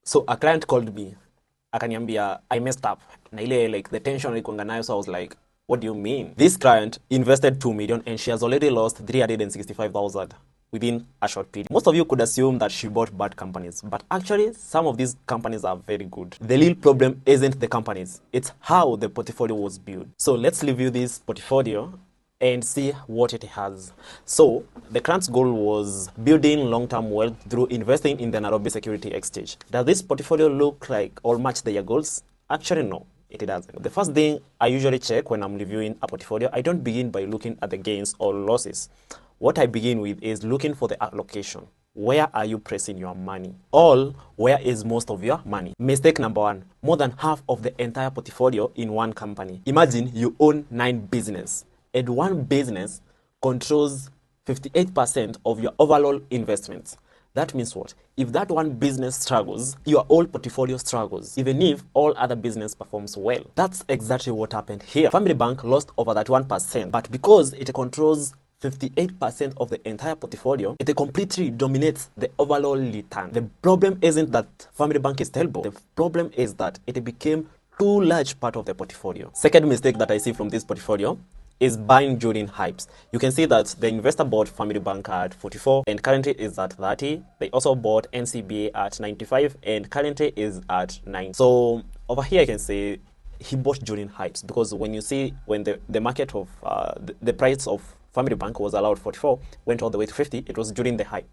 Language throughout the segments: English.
So a client called me, akaniambia I messed up. Na ile like the tension ilikuwa nayo, so I was like, what do you mean? This client invested 2 million and she has already lost 365,000 within a short period. Most of you could assume that she bought bad companies, but actually some of these companies are very good. The real problem isn't the companies, it's how the portfolio was built. So let's review this portfolio and see what it has. So the client's goal was building long-term wealth through investing in the Nairobi Securities Exchange. Does this portfolio look like or match their goals? Actually, no, it doesn't. The first thing I usually check when I'm reviewing a portfolio, I don't begin by looking at the gains or losses. What I begin with is looking for the allocation. Where are you placing your money? Or where is most of your money? Mistake number one, more than half of the entire portfolio in one company. Imagine you own 9 businesses. And one business controls 58% of your overall investments. That means what? If that one business struggles, your whole portfolio struggles, even if all other business performs well. That's exactly what happened here. Family Bank lost over that 1%, but because it controls 58% of the entire portfolio, it completely dominates the overall return. The problem isn't that Family Bank is terrible. The problem is that it became too large part of the portfolio. Second mistake that I see from this portfolio is buying during hypes. You can see that the investor bought Family Bank at 44 and currently is at 30. They also bought NCBA at 95 and currently is at 9. So over here I can say he bought during hypes, because when you see when the market of the price of Family Bank was allowed 44, went all the way to 50, it was during the hype.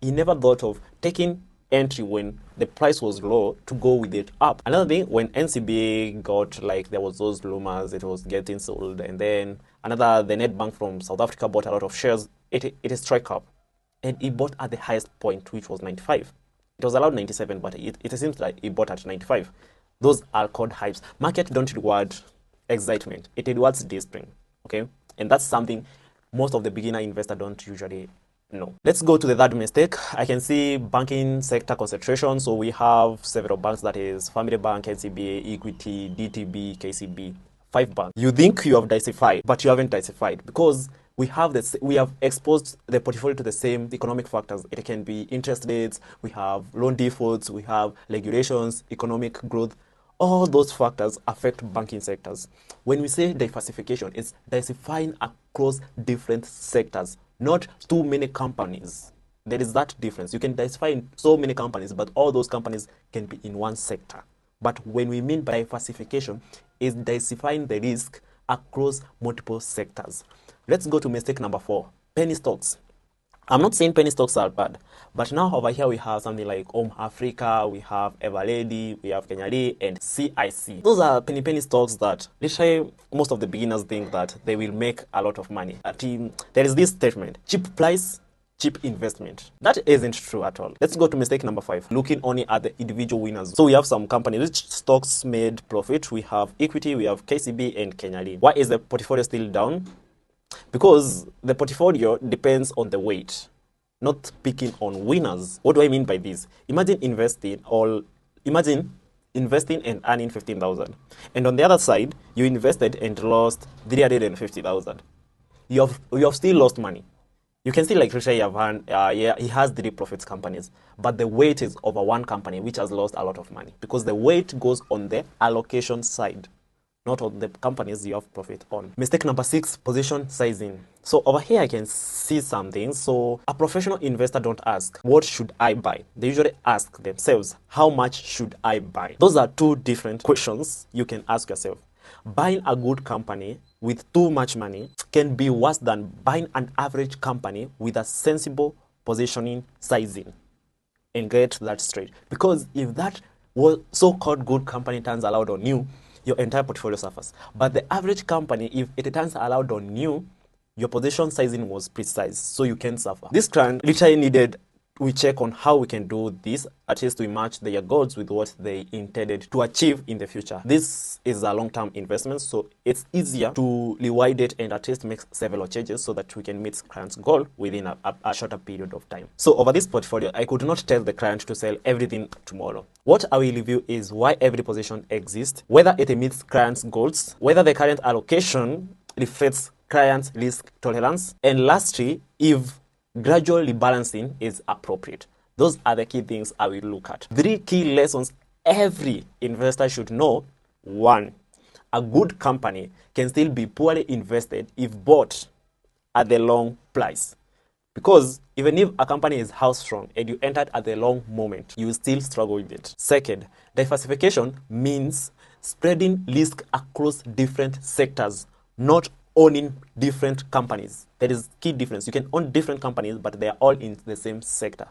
He never thought of taking entry when the price was low to go with it up. Another thing, when NCBA got, like, there was those rumors it was getting sold, and then the Net Bank from South Africa bought a lot of shares, it struck up and he bought at the highest point, which was 95. It was allowed 97, but it seems like he bought at 95. Those are called hypes. Market don't reward excitement, it rewards discipline. Okay, and that's something most of the beginner investors don't usually know. Let's go to the third mistake. I can see banking sector concentration. So we have several banks, that is Family Bank, NCBA, Equity, DTB, KCB, 5 banks. You think you have diversified, but you haven't diversified, because we have exposed the portfolio to the same economic factors. It can be interest rates, we have loan defaults, we have regulations, economic growth. All those factors affect banking sectors. When we say diversification, it's diversifying across different sectors, not too many companies. There is that difference. You can diversify in so many companies, but all those companies can be in one sector. But when we mean by diversification, is diversifying the risk across multiple sectors. Let's go to mistake number 4, penny stocks. I'm not saying penny stocks are bad, but now over here we have something like Afrika, we have Eveready, we have Kenya and CIC. Those are penny stocks that literally most of the beginners think that they will make a lot of money. There is this statement, cheap price, cheap investment. That isn't true at all. Let's go to mistake number 5, looking only at the individual winners. So we have some companies which stocks made profit. We have Equity, we have KCB and Kenya. Why is the portfolio still down? Because the portfolio depends on the weight, not picking on winners. What do I mean by this? Imagine investing and earning 15,000, and on the other side you invested and lost 350,000. You have still lost money. You can see, like Risha, he has 3 profits companies, but the weight is over one company which has lost a lot of money, because the weight goes on the allocation side, not on the companies you have profit on. Mistake number 6, position sizing. So over here I can see something. So a professional investor don't ask, what should I buy? They usually ask themselves, how much should I buy? Those are 2 different questions you can ask yourself. Buying a good company with too much money can be worse than buying an average company with a sensible positioning sizing. And get that straight, because if that so-called good company turns allowed on you, your entire portfolio suffers. But the average company, if it turns allowed on you, your position sizing was precise, so you can suffer. This client literally needed we check on how we can do this, at least we match their goals with what they intended to achieve in the future. This is a long-term investment, so it's easier to reward it and at least make several changes so that we can meet client's goal within a shorter period of time. So over this portfolio, I could not tell the client to sell everything tomorrow. What I will review is why every position exists, whether it meets client's goals, whether the current allocation reflects client's risk tolerance, and lastly, if gradual rebalancing is appropriate. Those are the key things I will look at. 3 key lessons every investor should know. 1, a good company can still be poorly invested if bought at the long price. Because even if a company is house strong and you entered at the long moment, you will still struggle with it. Second, diversification means spreading risk across different sectors, not owning different companies. There is key difference. You can own different companies, but they are all in the same sector.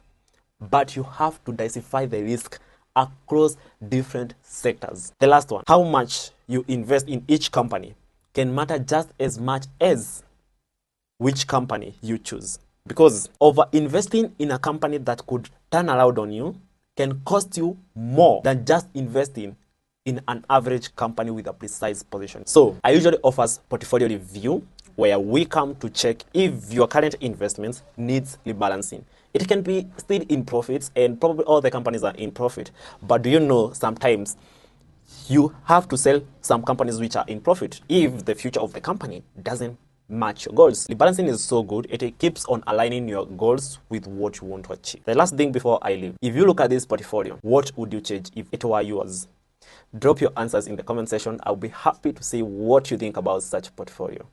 But you have to diversify the risk across different sectors. The last one, how much you invest in each company can matter just as much as which company you choose. Because over-investing in a company that could turn around on you can cost you more than just investing in an average company with a precise position. So I usually offer portfolio review where we come to check if your current investments needs rebalancing. It can be still in profits, and probably all the companies are in profit. But do you know sometimes you have to sell some companies which are in profit if the future of the company doesn't match your goals? Rebalancing is so good, it keeps on aligning your goals with what you want to achieve. The last thing before I leave, if you look at this portfolio, what would you change if it were yours? Drop your answers in the comment section. I'll be happy to see what you think about such portfolio.